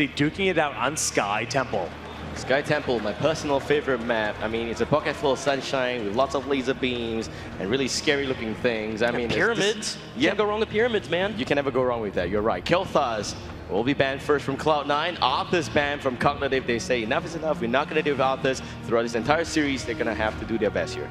duking it out on Sky Temple. Sky Temple, my personal favorite map. I mean, it's a pocket full of sunshine with lots of laser beams and really scary looking things. I mean, pyramids. You can't go wrong with pyramids, man. You can never go wrong with that. You're right. Kel'Thas will be banned first from Cloud9. Arthur's banned from Cognitive. They say enough is enough. We're not going to do with Arthur's. Throughout this entire series, they're going to have to do their best here.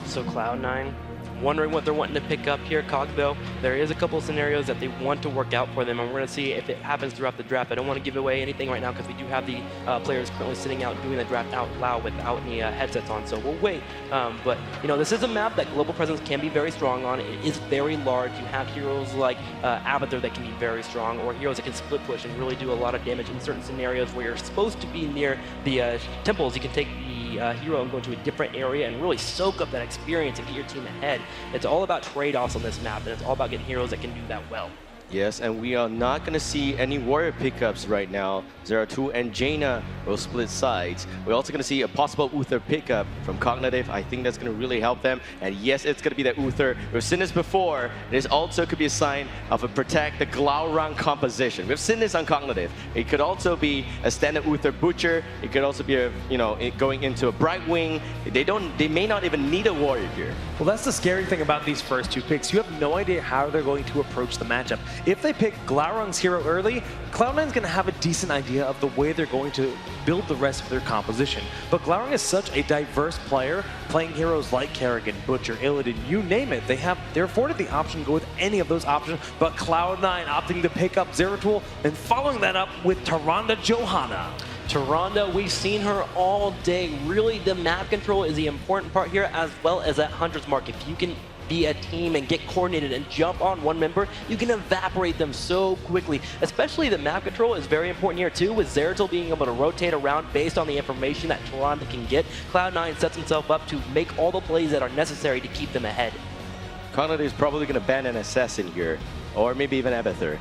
So Cloud9, wondering what they're wanting to pick up here. Cog, though, there is a couple of scenarios that they want to work out for them, and we're going to see if it happens throughout the draft. I don't want to give away anything right now because we do have the players currently sitting out doing the draft out loud without any headsets on, so we'll wait. But, you know, this is a map that Global Presence can be very strong on. It is very large. You have heroes like Abathur that can be very strong, or heroes that can split push and really do a lot of damage in certain scenarios where you're supposed to be near the temples. You can take the hero and go into a different area and really soak up that experience and get your team ahead. It's all about trade-offs on this map, and it's all about getting heroes that can do that well. Yes, and we are not going to see any warrior pickups right now. Zeratul and Jaina will split sides. We're also going to see a possible Uther pickup from Cognitive. I think that's going to really help them. And yes, it's going to be that Uther. We've seen this before. This also could be a sign of a protect the Glaurung composition. We've seen this on Cognitive. It could also be a standard Uther Butcher. It could also be a, going into a Brightwing. They may not even need a warrior here. Well, that's the scary thing about these first two picks. You have no idea how they're going to approach the matchup. If they pick Glaurung's hero early, Cloud9's going to have a decent idea of the way they're going to build the rest of their composition. But Glaurung is such a diverse player, playing heroes like Kerrigan, Butcher, Illidan, you name it. They're afforded the option to go with any of those options, but Cloud9 opting to pick up Zeratul and following that up with Tyrande Johanna. Tyrande, we've seen her all day. Really, the map control is the important part here, as well as that Hunter's Mark. If you can be a team and get coordinated and jump on one member, you can evaporate them so quickly. Especially the map control is very important here too, with Zeratul being able to rotate around based on the information that Tyrande can get. Cloud9 sets himself up to make all the plays that are necessary to keep them ahead. Cognitive is probably going to ban an assassin here, or maybe even Abathur.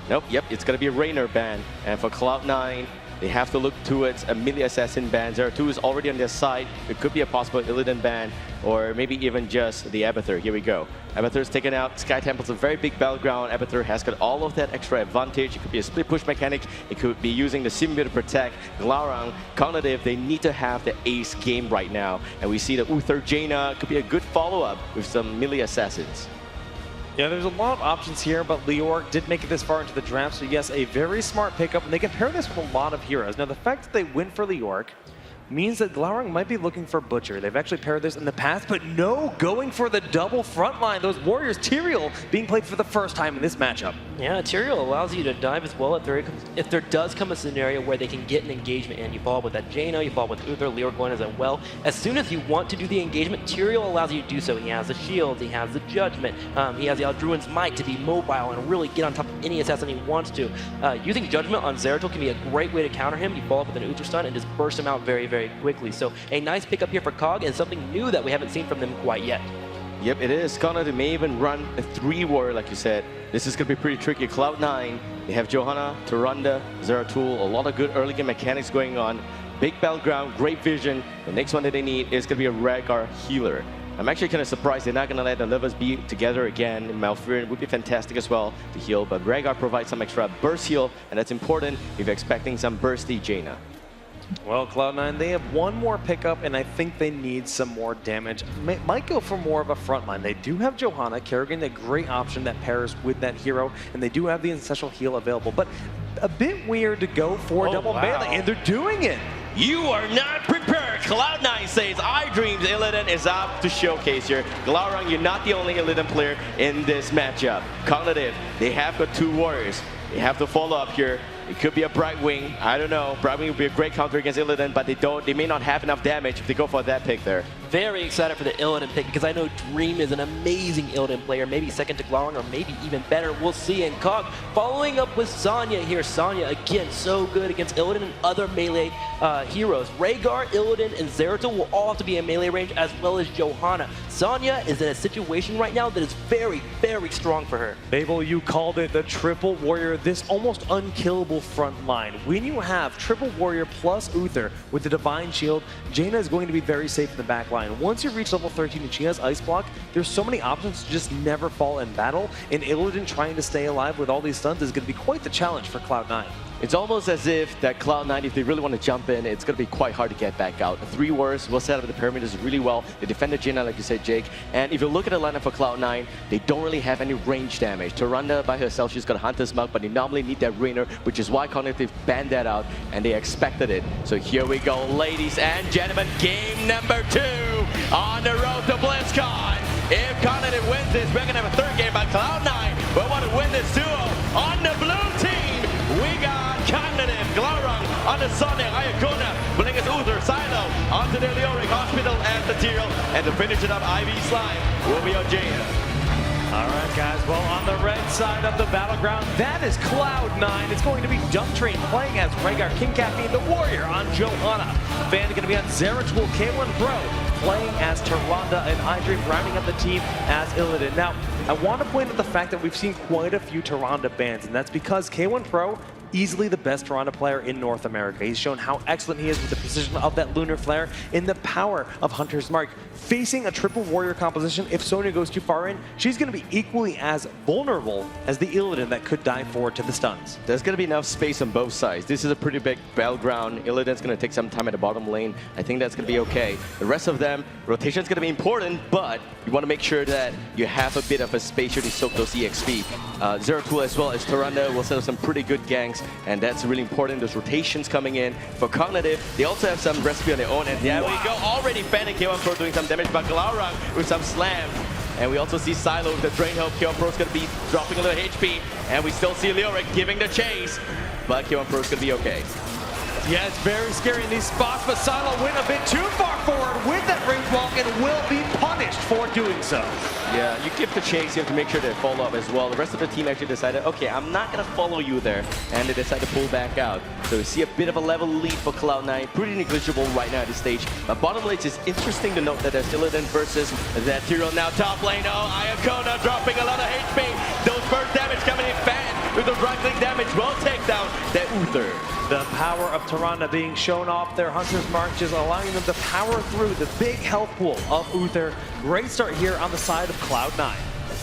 Nope, yep, it's going to be a Raynor ban. And for Cloud9, they have to look towards a melee assassin ban. Zeratul is already on their side. It could be a possible Illidan ban, or maybe even just the Abathur. Here we go. Abathur's taken out. Sky Temple's a very big battleground. Abathur has got all of that extra advantage. It could be a split push mechanic. It could be using the Symbiote to protect. Glaurung, Cognitive, they need to have the ace game right now. And we see the Uther Jaina could be a good follow-up with some melee assassins. Yeah, there's a lot of options here, but Leoric did make it this far into the draft, so yes, a very smart pickup, and they can pair this with a lot of heroes. Now, the fact that they went for Leoric means that Glaurung might be looking for Butcher. They've actually paired this in the past, but no, going for the double frontline. Those warriors, Tyrael, being played for the first time in this matchup. Yeah, Tyrael allows you to dive as well if there does come a scenario where they can get an engagement in. You follow with that Jaina, you follow with Uther, Leoric going as well. As soon as you want to do the engagement, Tyrael allows you to do so. He has the shields, he has the judgment, he has the Aldruin's Might to be mobile and really get on top of any assassin he wants to. Using judgment on Zeratul can be a great way to counter him. You follow up with an Uther stun and just burst him out very, very quickly. So a nice pickup here for Cog and something new that we haven't seen from them quite yet. Yep, it is. Cognitive may even run a 3-warrior, like you said. This is going to be pretty tricky. Cloud9, they have Johanna, Tyrande, Zeratul, a lot of good early game mechanics going on. Big battleground, great vision. The next one that they need is going to be a Rhaegar healer. I'm actually kind of surprised they're not going to let the Livers be together again. Malfurion would be fantastic as well to heal, but Rhaegar provides some extra burst heal, and that's important if you're expecting some bursty Jaina. Well, Cloud9, they have one more pickup, and I think they need some more damage. Might go for more of a frontline. They do have Johanna, Kerrigan, a great option that pairs with that hero, and they do have the Ancestral Heal available, but a bit weird to go for double melee, and they're doing it. You are not prepared. Cloud9 says, I dreams Illidan is out to showcase here. Glaurung, you're not the only Illidan player in this matchup. Cognitive, they have got 2 warriors. They have to follow up here. It could be a Brightwing. I don't know. Brightwing would be a great counter against Illidan, but they may not have enough damage if they go for that pick there. Very excited for the Illidan pick because I know Dream is an amazing Illidan player, maybe second to Glaurung or maybe even better. We'll see. And Cog following up with Sonya here. Sonya, again, so good against Illidan and other melee heroes. Rhaegar, Illidan, and Zeratul will all have to be in melee range as well as Johanna. Sonya is in a situation right now that is very, very strong for her. Babel, you called it the triple warrior, this almost unkillable front line. When you have triple warrior plus Uther with the Divine Shield, Jaina is going to be very safe in the back line. Once you reach level 13 and she has Ice Block, there's so many options to just never fall in battle, and Illidan trying to stay alive with all these stuns is going to be quite the challenge for Cloud9. It's almost as if that Cloud9, if they really want to jump in, it's going to be quite hard to get back out. The 3 wars will set up the perimeters really well. They defend the Jinna, like you said, Jake. And if you look at the lineup for Cloud9, they don't really have any range damage. Tyrande by herself, she's got Hunter's Mark, but they normally need that Rainer, which is why Cognitive banned that out, and they expected it. So here we go, ladies and gentlemen, game number 2 on the road to BlizzCon. If Cognitive wins this, we're going to have a 3rd game by Cloud9. We want to win this duo on the blue team. We got Cognitive, Glaurung on the Sonic, Iacona, Blinkus Uther, Silo, onto the Leoric, Hospital, and the Tyrael, and to finish it up, IV Slime will be on Jaya. All right, guys. Well, on the red side of the battleground, that is Cloud9. It's going to be Dump Train playing as Rengar, King Caffeine, the Warrior on Johanna. Van going to be on Zeratul, K1 Pro, playing as Tyrande, and iDream rounding up the team as Illidan. Now, I want to point out the fact that we've seen quite a few Tyrande bans, and that's because K1 Pro, easily the best Tyrande player in North America. He's shown how excellent he is with the precision of that Lunar Flare and the power of Hunter's Mark. Facing a triple warrior composition, if Sonya goes too far in, she's going to be equally as vulnerable as the Illidan that could dive forward to the stuns. There's going to be enough space on both sides. This is a pretty big battleground. Illidan's going to take some time at the bottom lane. I think that's going to be okay. The rest of them, rotation's going to be important, but you want to make sure that you have a bit of a space here to soak those EXP. Zeratul as well as Tyrande will set up some pretty good ganks, and that's really important. Those rotations coming in. For Cognitive, they also have some recipe on their own, and there we go. Already Fennec K1 Pro doing some damage, but Glaurung with some slam. And we also see Silo with the Drain Help. K1 Pro is going to be dropping a little HP, and we still see Leoric giving the chase, but K1 Pro is going to be okay. Yeah, it's very scary in these spots, but Silo went a bit too far forward with that range walk and will be punished for doing so. Yeah, you give the chase, you have to make sure they follow up as well. The rest of the team actually decided, okay, I'm not going to follow you there, and they decide to pull back out. So we see a bit of a level lead for Cloud9, pretty negligible right now at this stage. But bottom lane, it's interesting to note that there's Illidan versus that Tyrael now top lane. Oh, Iacona dropping a lot of HP. Those first damage coming in fast with the right-click damage will take down that Uther. The power of Tyrande being shown off their Hunter's Mark, just allowing them to power through the big health pool of Uther. Great start here on the side of Cloud9.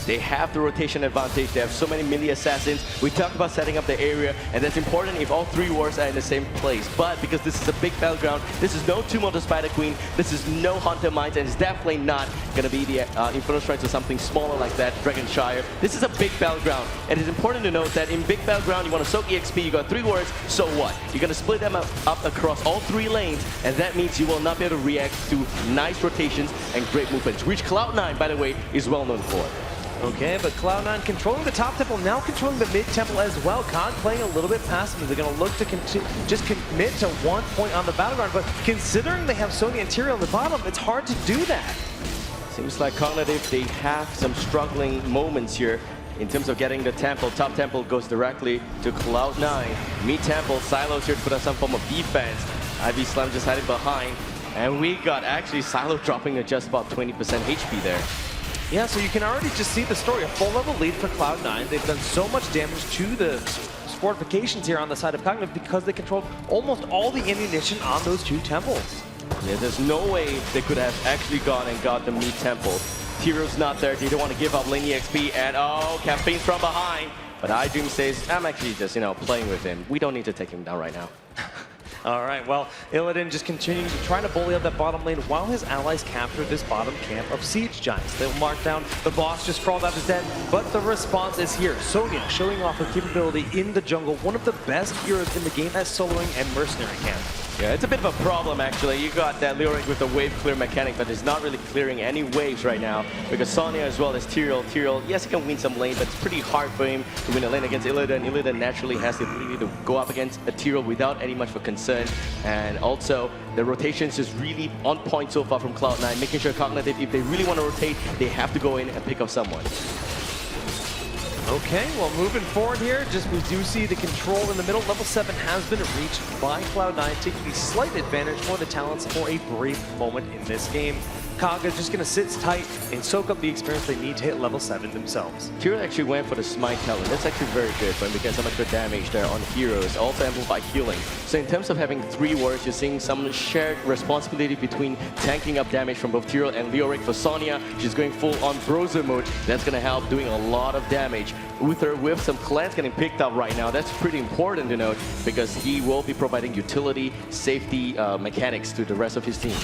They have the rotation advantage. They have so many melee assassins. We talked about setting up the area, and that's important if all 3 wars are in the same place. But because this is a big battleground, this is no Tomb of the Spider Queen, this is no Hunter Mines, and it's definitely not going to be the Inferno Strikes or something smaller like that, Dragonshire. This is a big battleground, and it's important to note that in big battleground, you want to soak EXP, you got 3 wars, so what? You're going to split them up across all 3 lanes, and that means you will not be able to react to nice rotations and great movements, which Cloud9, by the way, is well known for. Okay, but Cloud9 controlling the top temple, now controlling the mid temple as well. Cog playing a little bit passive. They're going to look to just commit to 1 point on the battleground, but considering they have Sonya and Tyrael on the bottom, it's hard to do that. Seems like Cognitive, they have some struggling moments here in terms of getting the temple. Top temple goes directly to Cloud9. Mid temple, Silo's here to put up some form of defense. IV Slime just hiding behind. And we got actually Silo dropping to just about 20% HP there. Yeah, so you can already just see the story. A full level lead for Cloud9. They've done so much damage to the fortifications here on the side of Cognitive because they controlled almost all the ammunition on those 2 temples. Yeah, there's no way they could have actually gone and got the mid temple. Tyrael's not there. They don't want to give up lane EXP, and oh, Caffeine's from behind. But iDream says, I'm actually just, playing with him. We don't need to take him down right now. All right, well, Illidan just continuing to try to bully up that bottom lane while his allies capture this bottom camp of Siege Giants. They'll mark down the boss, just crawled out his dead, but the response is here. Sonya showing off her capability in the jungle, one of the best heroes in the game at soloing and mercenary camp. Yeah, it's a bit of a problem actually. You got that Leoric with the wave clear mechanic, but it's not really clearing any waves right now because Sonya as well as Tyrael. Tyrael, yes, he can win some lane, but it's pretty hard for him to win a lane against Illidan. Illidan naturally has the ability to go up against a Tyrael without any much of a concern. And also, the rotations is really on point so far from Cloud9, making sure Cognitive, if they really want to rotate, they have to go in and pick up someone. Okay, well, moving forward here, we do see the control in the middle. Level 7 has been reached by Cloud9, taking the slight advantage for the talents for a brief moment in this game. Kog is just going to sit tight and soak up the experience they need to hit level 7 themselves. Tyr actually went for the Smite talent. That's actually very good when we get so much good damage there on heroes, also amplified healing. So in terms of having 3 warriors, you're seeing some shared responsibility between tanking up damage from both Tyr and Leoric. For Sonya, she's going full on Brozer mode. That's going to help doing a lot of damage. Uther with some clans getting picked up right now. That's pretty important to note because he will be providing utility, safety mechanics to the rest of his team.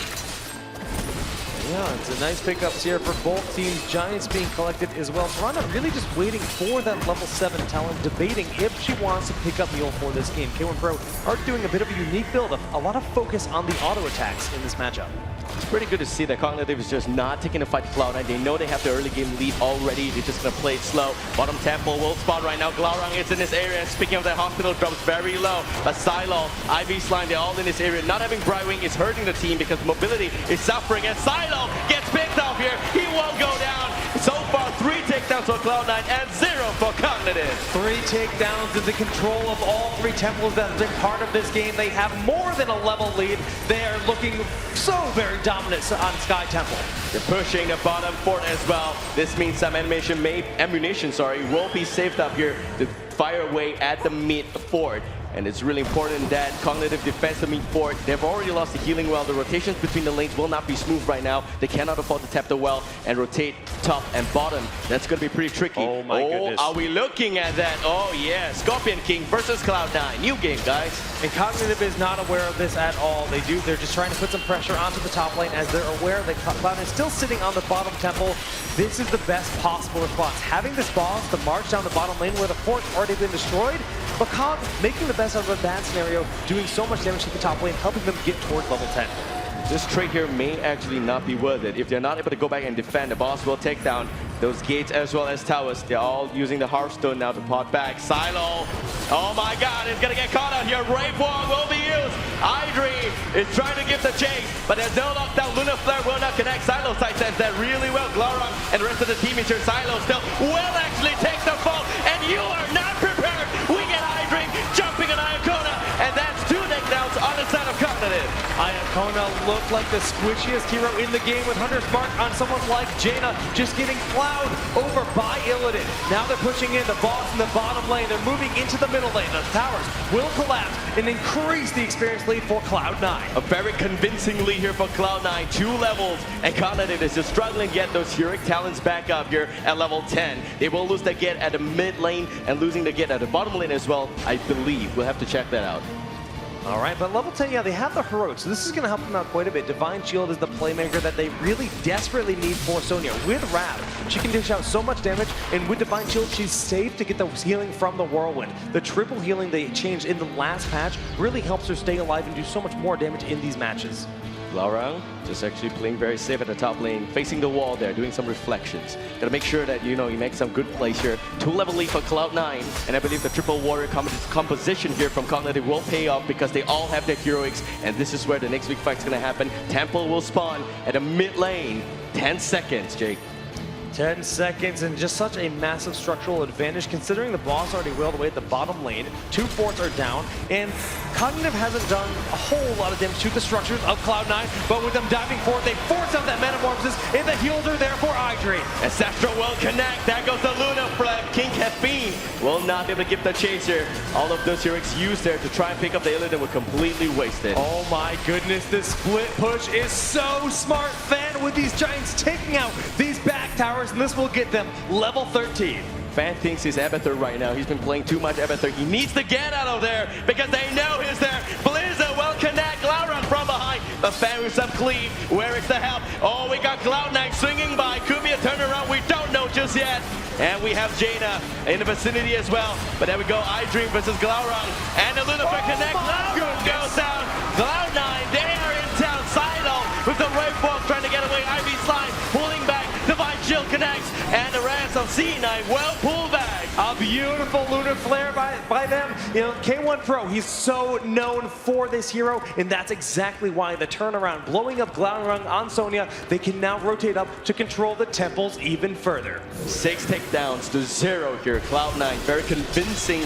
Yeah, it's a nice pickups here for both teams. Giants being collected as well. Toronto really just waiting for that level 7 talent, debating if she wants to pick up Mule for this game. K1 Pro are doing a bit of a unique build, a lot of focus on the auto attacks in this matchup. It's pretty good to see that Cognitive is just not taking the fight to Cloud9. They know they have the early game lead already. They're just going to play it slow. Bottom temple will spawn right now. Glaurung is in this area. And speaking of that, hospital drops very low. But Silo, Ivy Slime, they're all in this area. Not having Brightwing is hurting the team because mobility is suffering. And Silo gets picked up here. He won't go down. So far, 3 takedowns for Cloud9 and 0 for Cognitive. 3 takedowns in the control of all 3 temples that have been part of this game. They have more than a level lead. They are looking so very dominant on Sky Temple. They're pushing the bottom fort as well. This means some ammunition will be saved up here to fire away at the mid fort. And it's really important that Cognitive defends the mid fort. They've already lost the healing well. The rotations between the lanes will not be smooth right now. They cannot afford to tap the well and rotate top and bottom. That's going to be pretty tricky. Oh my goodness. Are we looking at that? Oh yeah, Scorpion King versus Cloud9. New game, guys. And Cognitive is not aware of this at all. They're just trying to put some pressure onto the top lane as they're aware that Cloud9 is still sitting on the bottom temple. This is the best possible response. Having this boss to march down the bottom lane where the fort's already been destroyed, but Cog making the best out of a bad scenario, doing so much damage to the top lane, helping them get toward level 10. This trade here may actually not be worth it. If they're not able to go back and defend, the boss will take down those gates as well as towers. They're all using the Hearthstone now to pot back. Silo, oh my god, it's gonna get caught out here. Brave Wall will be used. Idri is trying to give the chase, but there's no lockdown. Lunar Flare will not connect. Silo sidesteps that really well. Glaurung and the rest of the team is here. Silo still will actually take the fall, and you are not prepared. We get Idri jumping on Iacona, and that's 2 takedowns on the side of Cognitive. Iacona looked like the squishiest hero in the game with Hunter's Mark on someone like Jaina, just getting plowed over by Illidan. Now they're pushing in the boss in the bottom lane. They're moving into the middle lane. The towers will collapse and increase the experience lead for Cloud9. A very convincing lead here for Cloud9. 2 levels, and Cognitive is just struggling to get those heroic talents back up here at level 10. They will lose the get at the mid lane and losing the get at the bottom lane as well, I believe. We'll have to check that out. All right, but level 10, yeah, they have the heroics, so this is going to help them out quite a bit. Divine Shield is the playmaker that they really desperately need for Sonya. With Rav, she can dish out so much damage, and with Divine Shield, she's safe to get the healing from the Whirlwind. The triple healing they changed in the last patch really helps her stay alive and do so much more damage in these matches. Glaurung just actually playing very safe at the top lane, facing the wall there, doing some reflections. Gotta make sure that, you make some good plays here. 2-level lead for Cloud9, and I believe the triple warrior composition here from Cognitive will pay off because they all have their heroics, and this is where the next big fight's gonna happen. Temple will spawn at the mid lane. 10 seconds, Jake. 10 seconds and just such a massive structural advantage considering the boss already wailed away at the bottom lane. 2 forts are down, and Cognitive hasn't done a whole lot of damage to the structures of Cloud9, but with them diving forward, they force out that Metamorphosis, and the heals are there for Idri. Ancestral will connect. There goes the Luna Flare. King Caffeine will not be able to give the chaser. All of those heroics used there to try and pick up the Illidan were completely wasted. Oh my goodness, this split push is so smart, Fan, with these Giants taking out these back towers, and this will get them level 13. Fan thinks he's Abathur right now. He's been playing too much Abathur. He needs to get out of there because they know he's there. Blizzard will connect. Glaurung from behind. The Fan with some cleave. Where is the help? Oh, we got Cloud9 swinging by. Could be a turnaround. We don't know just yet. And we have Jaina in the vicinity as well. But there we go. iDream versus Glaurung. And the Lunafair connect. Glaurung goes down. Cloud9, they are in town. Silo with the Wraith Walk trying to get away. Ivy Slime pulling back. Divine Shield connects. And the rest of C9 well pulled back. A beautiful lunar flare by them. You know, K1 Pro, he's so known for this hero, and that's exactly why the turnaround, blowing up Glaurung on Sonya, they can now rotate up to control the temples even further. 6 takedowns to 0 here. Cloud9, very convincing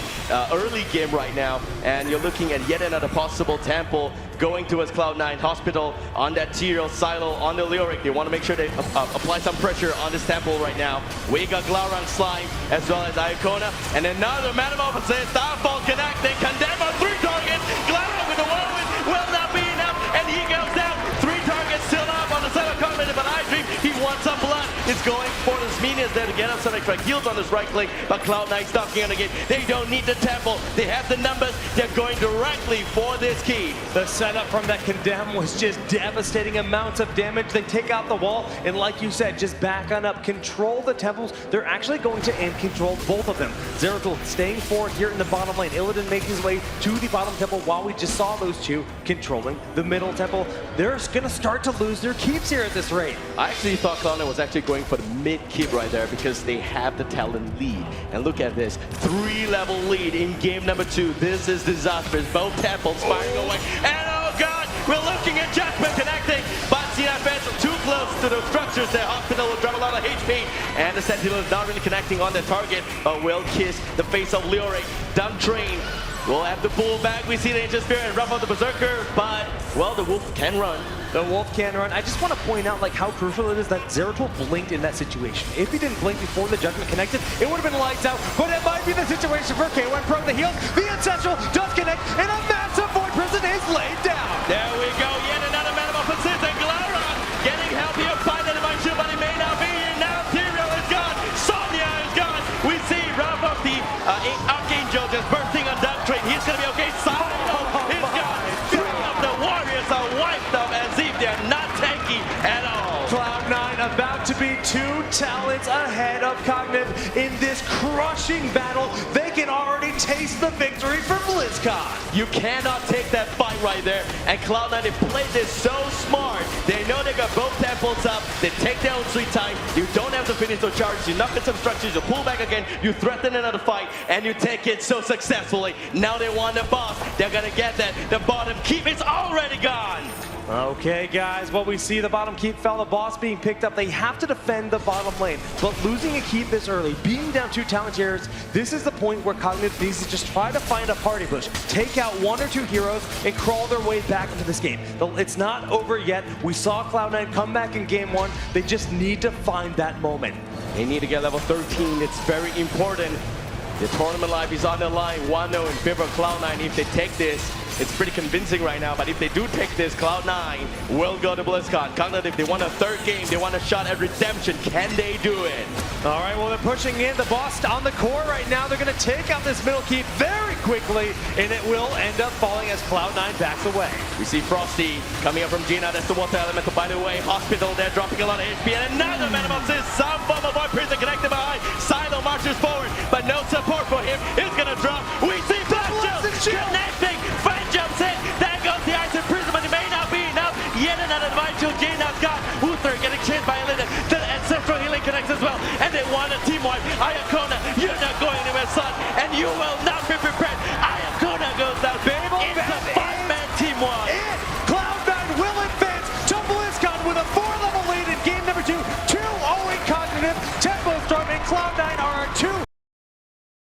early game right now, and you're looking at yet another possible temple going towards Cloud9. Hospital on that Tyrael, Silo on the Lyric. They want to make sure they apply some pressure on this temple right now. We got Glaurung Slime as well as Iacona, and another Metamorphosis, Starfall connecting, Condemn on 3 targets. Glaurung with the whirlwind will not be enough, and he goes down. 3 targets still up on the side of Cognitive, but iDream, he wants some blood. It's going for the minions there to get up some extra heals on this right click, but Cloud9 knocking on the game. They don't need the temple. They have the numbers. They're going directly for this key. The setup from that Condemn was just devastating amounts of damage. They take out the wall, and like you said, just back on up, control the temples. They're actually going to end control both of them. Zeratul staying forward here in the bottom lane. Illidan making his way to the bottom temple while we just saw those two controlling the middle temple. They're going to start to lose their keeps here at this rate. I actually thought Cloud9 was actually going for the mid keep right there because they have the talent lead. And look at this, 3-level lead in game number 2. This is disastrous. Both temples firing away. And oh god, we're looking at Judgment connecting, but CFS too close to the structures. Their Hospital will drop a lot of HP, and the Sentinel is not really connecting on the target, but will kiss the face of Lyric. Dump Train will have the pull back. We see the Ancient Spirit and rough out the Berserker, but, well, the Wolf can run. The Wolf can run. I just want to point out like how crucial it is that Zeratul blinked in that situation. If he didn't blink before the Judgment connected, it would have been lights out, but it might be the situation for K1 Pro. The heal, the Ancestral does connect, and a massive Void Prison is laid down. There we go, yet another Metamorphosis, and Glaurung getting help here, finding the shield, but he may not be here now. Tyrael is gone, Sonya is gone. We see Ralph of the Archangel just bursting on Dump Train. He's going to be okay. Silo is gone. 3 of the Warriors are wiped up as if they're not tanky at all. Cloud9 about to be 2 talents ahead of Cognitive in this crushing battle. They can already taste the victory for BlizzCon. You cannot take that fight right there. And Cloud9, they played this so smart. They know they got both temples up. They take their own sweet time. You don't have to finish those charges. You knock in some structures, you pull back again, you threaten another fight, and you take it so successfully. Now they want the boss. They're gonna get that. The bottom keep is already gone. Okay, guys, well, we see the bottom keep fell, the boss being picked up. They have to defend the bottom lane, but losing a keep this early, being down 2 talent tiers, this is the point where Cognitive needs to just try to find a party push, take out 1 or 2 heroes, and crawl their way back into this game. It's not over yet. We saw Cloud9 come back in game 1. They just need to find that moment. They need to get level 13. It's very important. The tournament life is on the line. 1-0 in favor of Cloud9. If they take this, it's pretty convincing right now, but if they do take this, Cloud9 will go to BlizzCon. Cognitive, they want a 3rd game. They want a shot at redemption. Can they do it? All right, well, they're pushing in. The boss on the core right now. They're going to take out this middle keep very quickly, and it will end up falling as Cloud9 backs away. We see Frosty coming up from Gina. That's the water elemental, by the way. Hospital, they're dropping a lot of HP, and another Metamorphosis. Some form of Void Prison connected behind. Silo marches forward, but no support for him. It's going to drop. We see Flash connecting. Fan jumps in. There goes the Ice Imprisonment. It may not be enough. Yet another divine shield. Gina's got Uther getting changed by Illidan. The Ancestral Healing connects as well, and they want a team wipe. Iacona, you're not going anywhere, son, and you will not be prepared. Iacona goes down. It's a 5-man team wipe. Cloud9 will advance to BlizzCon with a 4-level lead in game number 2. 2-0 Cognitive. Tempo Storm and Cloud9 are our 2